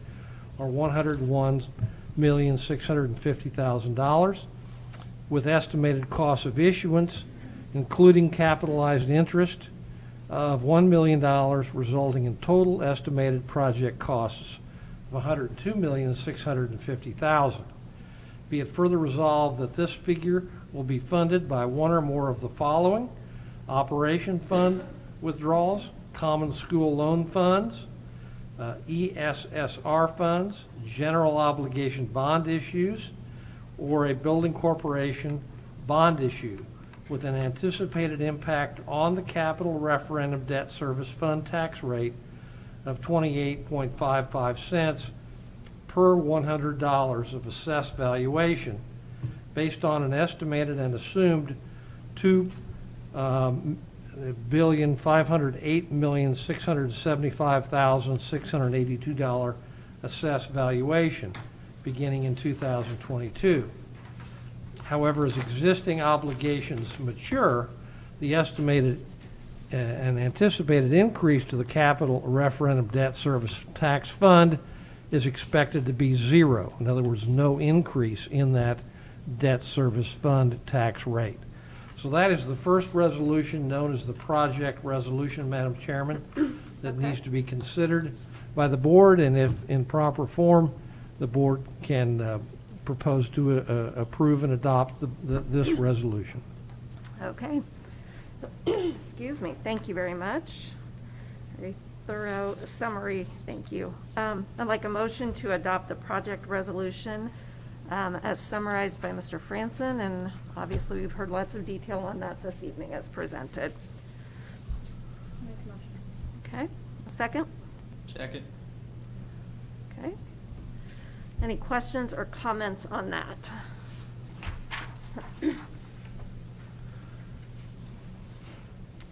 are $101,650,000, with estimated costs of issuance, including capitalized interest, of $1 million, resulting in total estimated project costs of $102,650,000. Be it further resolved that this figure will be funded by one or more of the following: operation fund withdrawals, common school loan funds, ESSR funds, general obligation bond issues, or a building corporation bond issue with an anticipated impact on the capital referendum debt service fund tax rate of 28.55 cents per $100 of assessed valuation, based on an estimated and assumed $2,508,675,682 assessed valuation beginning in 2022. However, as existing obligations mature, the estimated and anticipated increase to the capital referendum debt service tax fund is expected to be zero. In other words, no increase in that debt service fund tax rate. So that is the first resolution, known as the project resolution, Madam Chairman, that needs to be considered by the board, and if in proper form, the board can propose to approve and adopt this resolution. Okay. Excuse me. Thank you very much. Very thorough summary. Thank you. I'd like a motion to adopt the project resolution as summarized by Mr. Franson, and obviously we've heard lots of detail on that this evening as presented. Okay. A second? Second. Okay. Any questions or comments on that?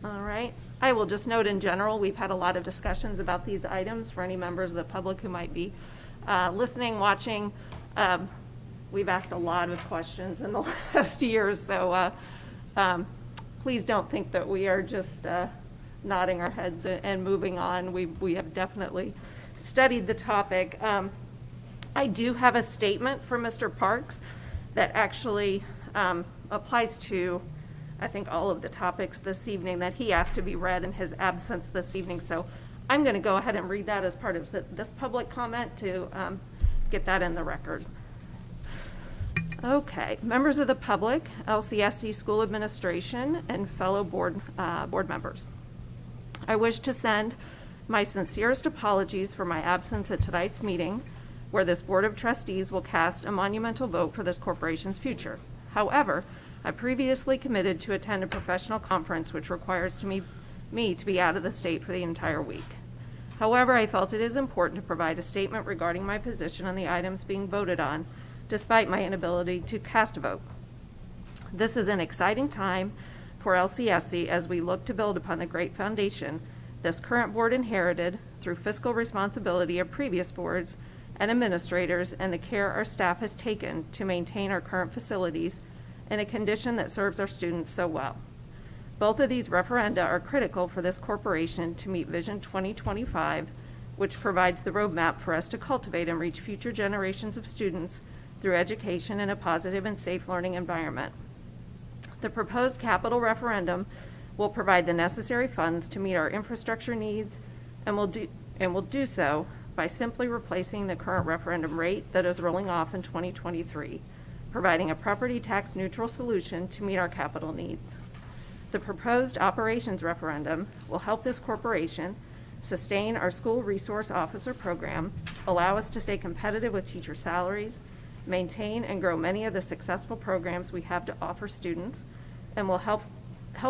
All right. I will just note in general, we've had a lot of discussions about these items for any members of the public who might be listening, watching. We've asked a lot of questions in the last year, so please don't think that we are just nodding our heads and moving on. We have definitely studied the topic. I do have a statement from Mr. Parks that actually applies to, I think, all of the topics this evening that he asked to be read in his absence this evening. So I'm going to go ahead and read that as part of this public comment to get that in the record. Okay, members of the public, LCSC school administration, and fellow board members. I wish to send my sincerest apologies for my absence at tonight's meeting, where this Board of Trustees will cast a monumental vote for this corporation's future. However, I previously committed to attend a professional conference which requires me to be out of the state for the entire week. However, I felt it is important to provide a statement regarding my position on the items being voted on, despite my inability to cast a vote. This is an exciting time for LCSC as we look to build upon the great foundation this current board inherited through fiscal responsibility of previous boards and administrators, and the care our staff has taken to maintain our current facilities in a condition that serves our students so well. Both of these referenda are critical for this corporation to meet Vision 2025, which provides the roadmap for us to cultivate and reach future generations of students through education in a positive and safe learning environment. The proposed capital referendum will provide the necessary funds to meet our infrastructure needs, and will do so by simply replacing the current referendum rate that is rolling off in 2023, providing a property tax neutral solution to meet our capital needs. The proposed operations referendum will help this corporation sustain our school resource officer program, allow us to stay competitive with teacher salaries, maintain and grow many of the successful programs we have to offer students, and will help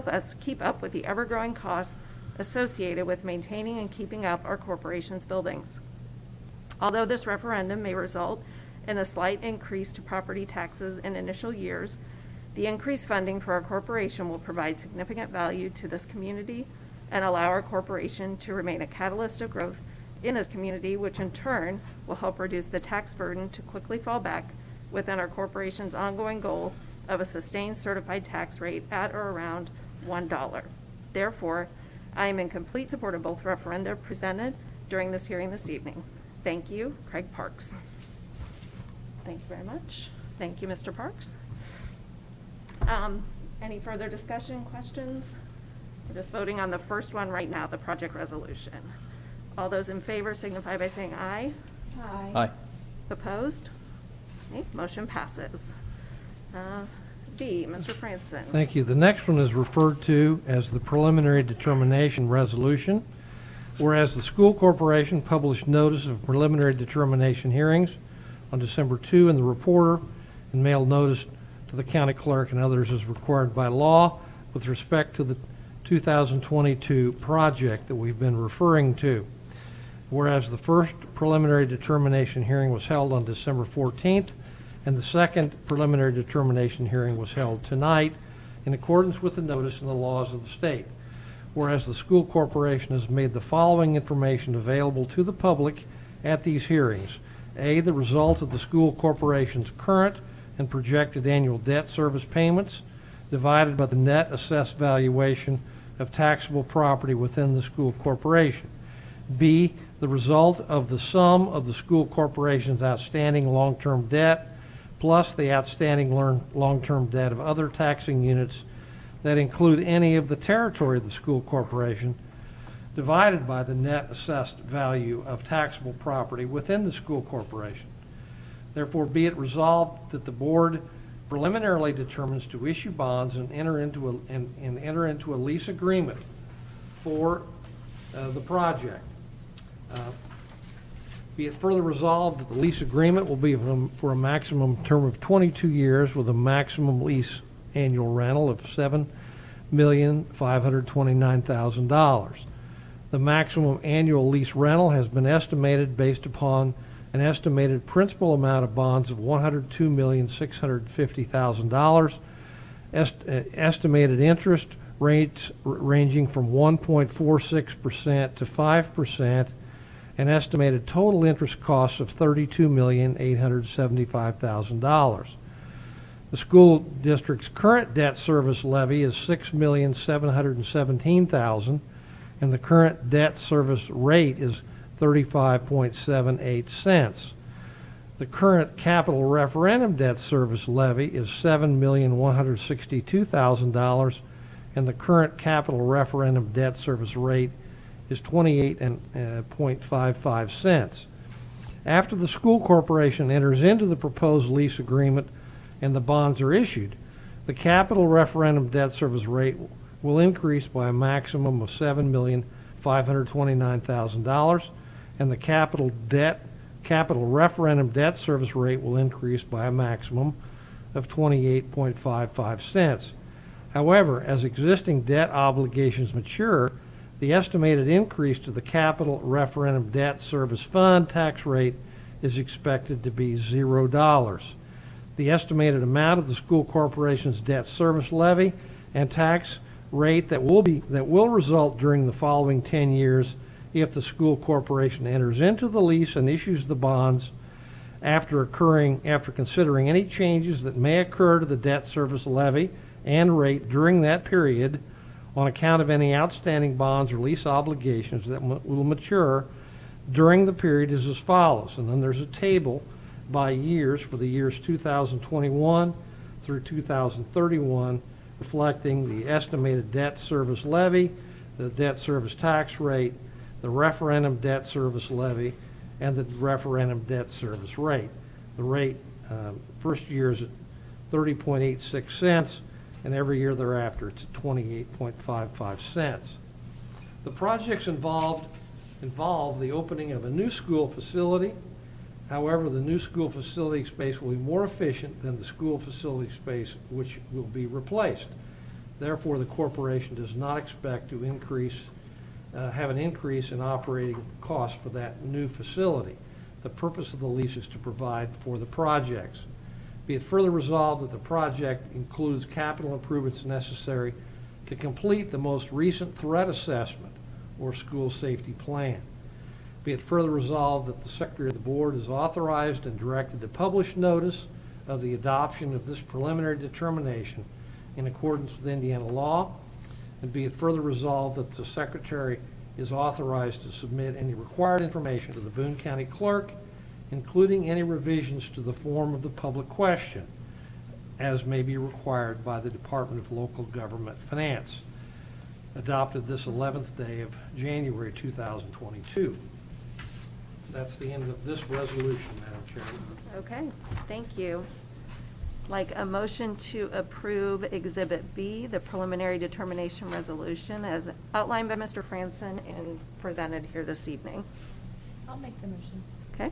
us keep up with the ever-growing costs associated with maintaining and keeping up our corporation's buildings. Although this referendum may result in a slight increase to property taxes in initial years, the increased funding for our corporation will provide significant value to this community and allow our corporation to remain a catalyst of growth in this community, which in turn will help reduce the tax burden to quickly fall back within our corporation's ongoing goal of a sustained certified tax rate at or around $1. Therefore, I am in complete support of both referenda presented during this hearing this evening. Thank you, Craig Parks. Thank you very much. Thank you, Mr. Parks. Any further discussion, questions? We're just voting on the first one right now, the project resolution. All those in favor signify by saying aye. Aye. Opposed? Okay, motion passes. B, Mr. Franson. Thank you. The next one is referred to as the preliminary determination resolution. Whereas the school corporation published notice of preliminary determination hearings on December 2 in the Reporter and mailed notice to the county clerk and others as required by law with respect to the 2022 project that we've been referring to. Whereas the first preliminary determination hearing was held on December 14th and the second preliminary determination hearing was held tonight in accordance with the notice and the laws of the state. Whereas the school corporation has made the following information available to the public at these hearings. A, the result of the school corporation's current and projected annual debt service payments divided by the net assessed valuation of taxable property within the school corporation. B, the result of the sum of the school corporation's outstanding long-term debt plus the outstanding long-term debt of other taxing units that include any of the territory of the school corporation divided by the net assessed value of taxable property within the school corporation. Therefore, be it resolved that the board preliminarily determines to issue bonds and enter into a lease agreement for the project. Be it further resolved that the lease agreement will be for a maximum term of 22 years with a maximum lease annual rental of $7,529,000. The maximum annual lease rental has been estimated based upon an estimated principal amount of bonds of $102,650,000, estimated interest rates ranging from 1.46% to 5%, and estimated total interest costs of $32,875,000. The school district's current debt service levy is $6,717,000, and the current debt service rate is 35.78 cents. The current capital referendum debt service levy is $7,162,000, and the current capital referendum debt service rate is 28.55 cents. After the school corporation enters into the proposed lease agreement and the bonds are issued, the capital referendum debt service rate will increase by a maximum of $7,529,000, and the capital referendum debt service rate will increase by a maximum of 28.55 cents. However, as existing debt obligations mature, the estimated increase to the capital referendum debt service fund tax rate is expected to be $0. The estimated amount of the school corporation's debt service levy and tax rate that will result during the following 10 years if the school corporation enters into the lease and issues the bonds after considering any changes that may occur to the debt service levy and rate during that period on account of any outstanding bonds or lease obligations that will mature during the period is as follows. And then there's a table by years for the years 2021 through 2031 reflecting the estimated debt service levy, the debt service tax rate, the referendum debt service levy, and the referendum debt service rate. The rate first year is at 30.86 cents, and every year thereafter it's at 28.55 cents. The projects involve the opening of a new school facility. However, the new school facility space will be more efficient than the school facility space which will be replaced. Therefore, the corporation does not expect to have an increase in operating costs for that new facility. The purpose of the lease is to provide for the projects. Be it further resolved that the project includes capital improvements necessary to complete the most recent threat assessment or school safety plan. Be it further resolved that the Secretary of the Board is authorized and directed to publish notice of the adoption of this preliminary determination in accordance with Indiana law. And be it further resolved that the Secretary is authorized to submit any required information to the Boone County Clerk, including any revisions to the form of the public question, as may be required by the Department of Local Government Finance. Adopted this 11th day of January 2022. That's the end of this resolution, Madam Chairman. Okay, thank you. Like a motion to approve Exhibit B, the preliminary determination resolution as outlined by Mr. Franson and presented here this evening. I'll make the motion. Okay?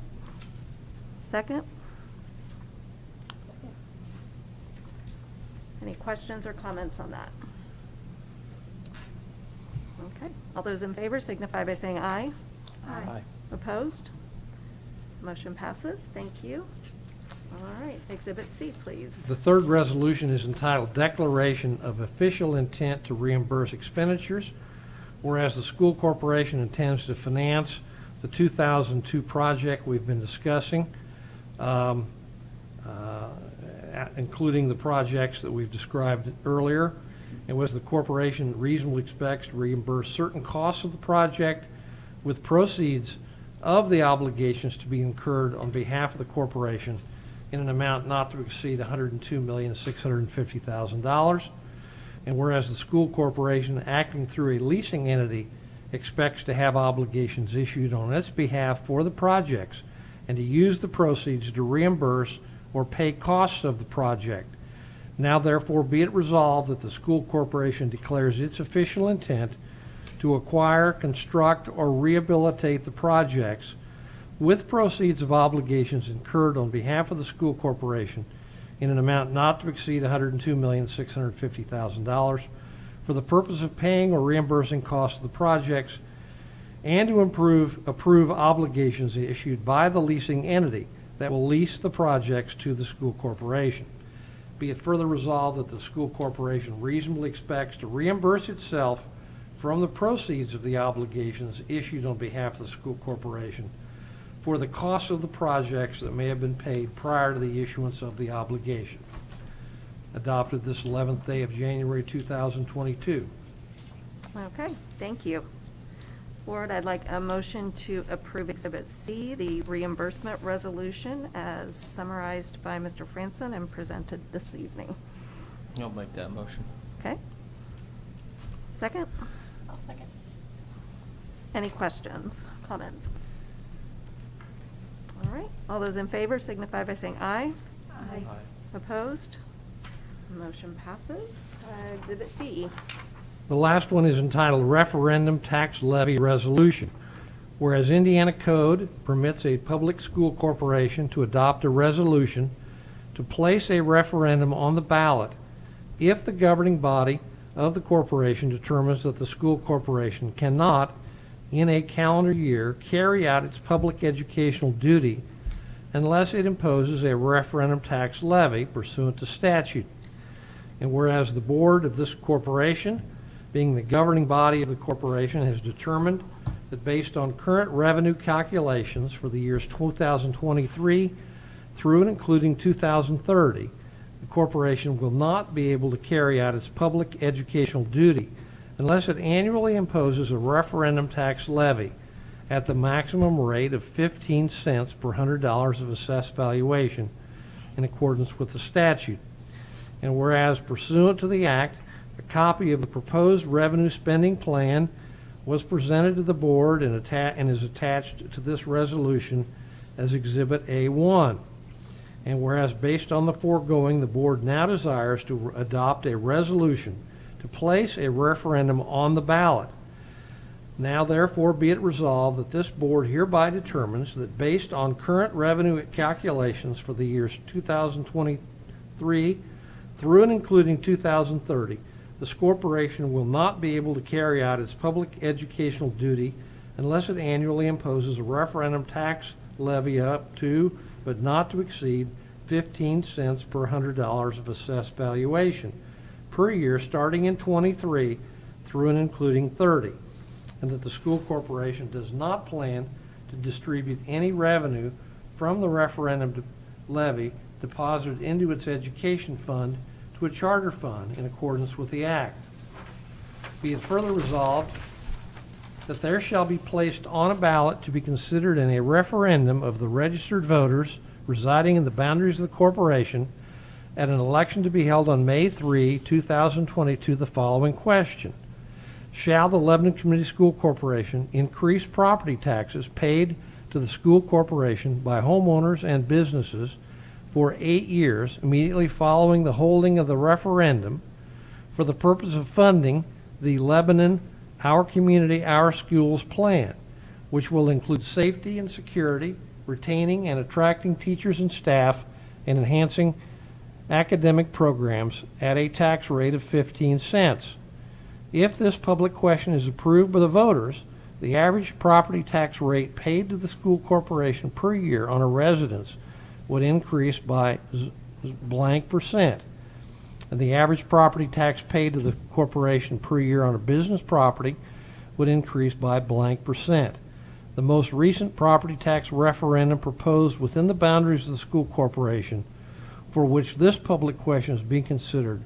Second? Any questions or comments on that? Okay, all those in favor signify by saying aye. Aye. Opposed? Motion passes. Thank you. All right, Exhibit C, please. The third resolution is entitled Declaration of Official Intent to Reimburse Expenditures. Whereas the school corporation intends to finance the 2002 project we've been discussing, including the projects that we've described earlier, and whereas the corporation reasonably expects to reimburse certain costs of the project with proceeds of the obligations to be incurred on behalf of the corporation in an amount not to exceed $102,650,000. And whereas the school corporation, acting through a leasing entity, expects to have obligations issued on its behalf for the projects and to use the proceeds to reimburse or pay costs of the project. Now therefore be it resolved that the school corporation declares its official intent to acquire, construct, or rehabilitate the projects with proceeds of obligations incurred on behalf of the school corporation in an amount not to exceed $102,650,000 for the purpose of paying or reimbursing costs of the projects, and to approve obligations issued by the leasing entity that will lease the projects to the school corporation. Be it further resolved that the school corporation reasonably expects to reimburse itself from the proceeds of the obligations issued on behalf of the school corporation for the costs of the projects that may have been paid prior to the issuance of the obligation. Adopted this 11th day of January 2022. Okay, thank you. Board, I'd like a motion to approve Exhibit C, the reimbursement resolution as summarized by Mr. Franson and presented this evening. I'll make that motion. Okay? Second? I'll second. Any questions, comments? All right, all those in favor signify by saying aye. Aye. Opposed? Motion passes. Exhibit D. The last one is entitled Referendum Tax Levy Resolution. Whereas Indiana Code permits a public school corporation to adopt a resolution to place a referendum on the ballot if the governing body of the corporation determines that the school corporation cannot, in a calendar year, carry out its public educational duty unless it imposes a referendum tax levy pursuant to statute. And whereas the board of this corporation, being the governing body of the corporation, has determined that based on current revenue calculations for the years 2023 through and including 2030, the corporation will not be able to carry out its public educational duty unless it annually imposes a referendum tax levy at the maximum rate of 15 cents per $100 of assessed valuation in accordance with the statute. And whereas pursuant to the Act, a copy of the proposed revenue spending plan was presented to the board and is attached to this resolution as Exhibit A1. And whereas based on the foregoing, the board now desires to adopt a resolution to place a referendum on the ballot. Now therefore be it resolved that this board hereby determines that based on current revenue calculations for the years 2023 through and including 2030, this corporation will not be able to carry out its public educational duty unless it annually imposes a referendum tax levy up to, but not to exceed, 15 cents per $100 of assessed valuation per year starting in 23 through and including 30, and that the school corporation does not plan to distribute any revenue from the referendum levy deposited into its education fund to a charter fund in accordance with the Act. Be it further resolved that there shall be placed on a ballot to be considered in a referendum of the registered voters residing in the boundaries of the corporation at an election to be held on May 3, 2022, the following question. Shall the Lebanon Community School Corporation increase property taxes paid to the school corporation by homeowners and businesses for 8 years immediately following the holding of the referendum for the purpose of funding the Lebanon Our Community, Our Schools plan, which will include safety and security, retaining and attracting teachers and staff, and enhancing academic programs at a tax rate of 15 cents. If this public question is approved by the voters, the average property tax rate paid to the school corporation per year on a residence would increase by blank percent, and the average property tax paid to the corporation per year on a business property would increase by blank percent. The most recent property tax referendum proposed within the boundaries of the school corporation, for which this public question is being considered,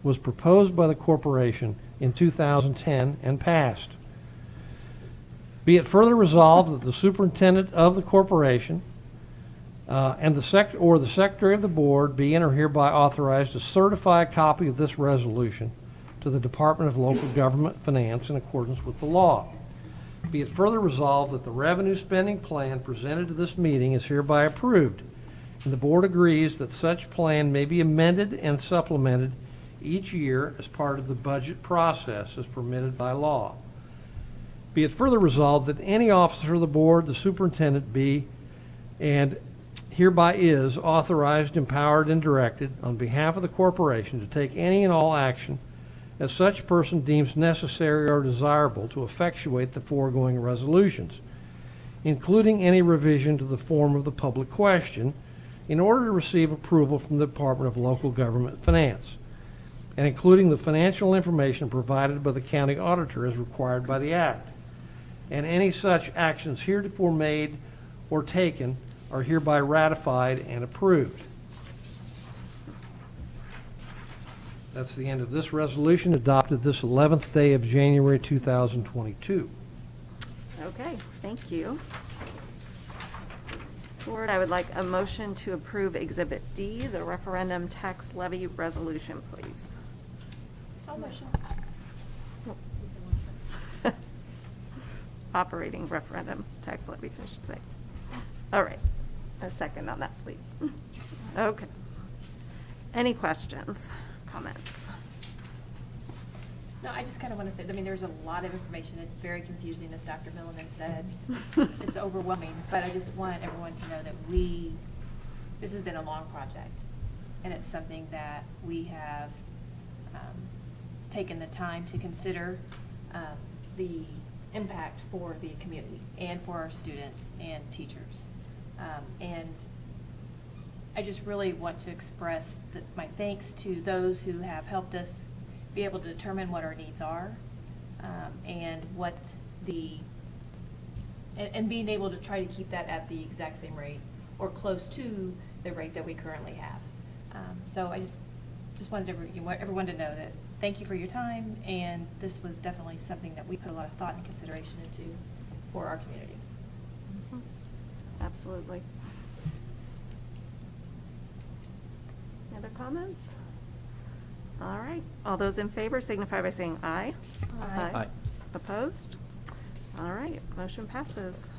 was proposed by the corporation in 2010 and passed. Be it further resolved that the superintendent of the corporation and the secretary of the board be and are hereby authorized to certify a copy of this resolution to the Department of Local Government Finance in accordance with the law. Be it further resolved that the revenue spending plan presented to this meeting is hereby approved, and the board agrees that such plan may be amended and supplemented each year as part of the budget process as permitted by law. Be it further resolved that any officer of the board, the superintendent, be and hereby is authorized, empowered, and directed on behalf of the corporation to take any and all action as such person deems necessary or desirable to effectuate the foregoing resolutions, including any revision to the form of the public question, in order to receive approval from the Department of Local Government Finance, and including the financial information provided by the county auditor as required by the Act. And any such actions heretofore made or taken are hereby ratified and approved. That's the end of this resolution adopted this 11th day of January 2022. Okay, thank you. Board, I would like a motion to approve Exhibit D, the referendum tax levy resolution, please. I'll motion. Operating referendum tax levy, I should say. All right, a second on that, please. Okay. Any questions, comments? No, I just kind of want to say, I mean, there's a lot of information. It's very confusing, as Dr. Milliman said. It's overwhelming, but I just want everyone to know that this has been a long project, and it's something that we have taken the time to consider the impact for the community and for our students and teachers. And I just really want to express my thanks to those who have helped us be able to determine what our needs are, and what and being able to try to keep that at the exact same rate or close to the rate that we currently have. So I just wanted everyone to know that thank you for your time, and this was definitely something that we put a lot of thought and consideration into for our community. Absolutely. Any other comments? All right, all those in favor signify by saying aye. Aye. Aye. Opposed? All right, motion passes.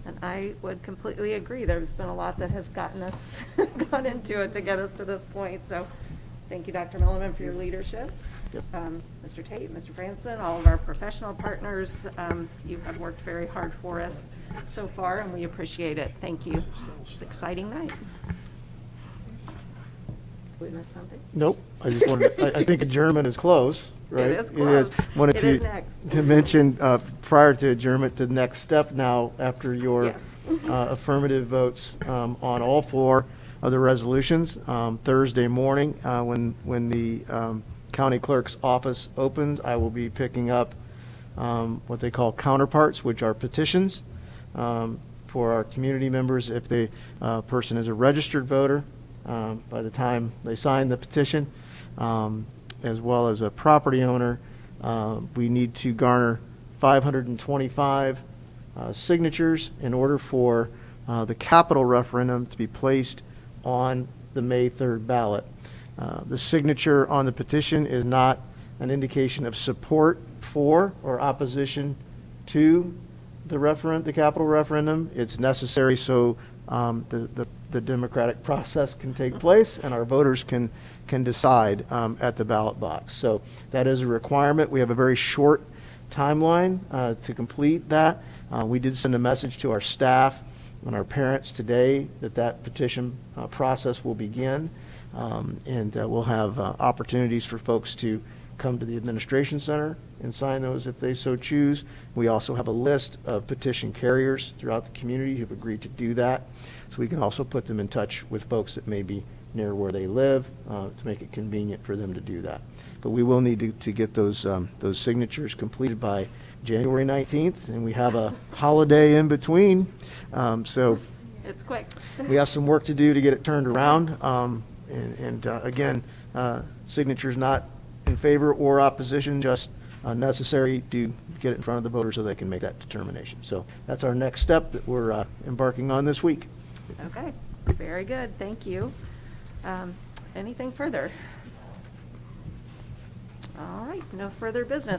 And I would completely agree. There's been a lot that has gone into it to get us to this point. So thank you, Dr. Milliman, for your leadership. Mr. Tate, Mr. Branson, all of our professional partners, you have worked very hard for us so far, and we appreciate it. Thank you. It's an exciting night. Did we miss something? Nope, I just wanted, I think adjournment is close, right? is close. Wanted It is next. to mention, prior to adjournment, the next step now, after your Yes. affirmative votes on all 4 of the resolutions, Thursday morning, when the county clerk's office opens, I will be picking up what they call counterparts, which are petitions for our community members. If the person is a registered voter, by the time they sign the petition, as well as a property owner, we need to garner 525 signatures in order for the capital referendum to be placed on the May 3rd ballot. The signature on the petition is not an indication of support for or opposition to the capital referendum. It's necessary so the democratic process can take place and our voters can decide at the ballot box. So that is a requirement. We have a very short timeline to complete that. We did send a message to our staff and our parents today that petition process will begin, and we'll have opportunities for folks to come to the administration center and sign those if they so choose. We also have a list of petition carriers throughout the community who've agreed to do that, so we can also put them in touch with folks that may be near where they live to make it convenient for them to do that. But we will need to get those signatures completed by January 19th, and we have a holiday in between, so It's quick. we have some work to do to get it turned around. Again, signatures not in favor or opposition, just necessary to get it in front of the voters so they can make that determination. So that's our next step that we're embarking on this week. Okay, very good. Thank you. Anything further? All right, no further business.